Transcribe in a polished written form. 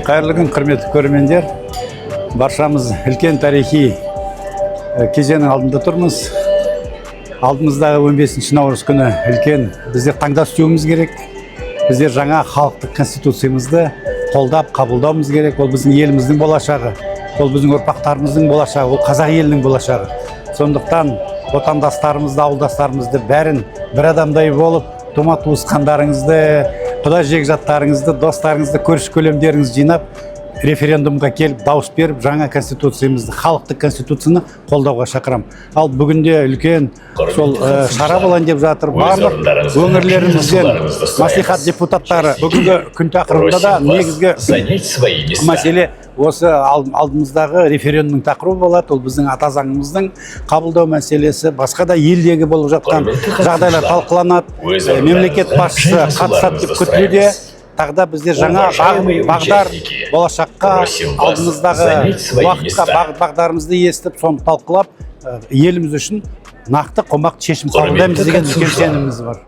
Қайырлы күн, құрметті көрермендер. Баршамыз үлкен тарихи кезеңнің алдында тұрмыз. Алдымыздағы 15 наурыз күні үлкен біздер таңдау істеуіміз керек. Біздер жаңа халықтық конституциямызды қолдап, қабылдауымыз керек. Ол біздің еліміздің болашағы, ол біздің ұрпақтарымыздың болашағы, ол қазақ елінің болашағы. Сондықтан отандастарымызды, ауылдастарымызды бәрін бір адамдай болып, тума туысқандарыңызды, құда жекжаттарыңызды, достарыңызды, көрші көлемдеріңізді жинап, референдумға келіп, дауыс беріп, жаңа конституциямызды, халықтық конституцияны қолдауға шақырам. Ал бүгінде үлкен сол шара болайын деп жатыр. Барлық өңірлерімізден мәслихат депутаттары бүгінгі күн тақырыбында да негізгі мәселе осы алдымыздағы референдум тақырыбы болады. Ол біздің ата заңымыздың қабылдау мәселесі, басқа да елдегі болып жатқан жағдайлар талқыланады. Мемлекет басшысы қатысады деп күтілуде. Тағда біздер жаңа бағдар болашаққа, алдымыздағы уақытқа бағдарымызды естіп, соны талқылап, еліміз үшін нақты қомақты шешім қабылдаймыз деген үлкен сеніміміз бар.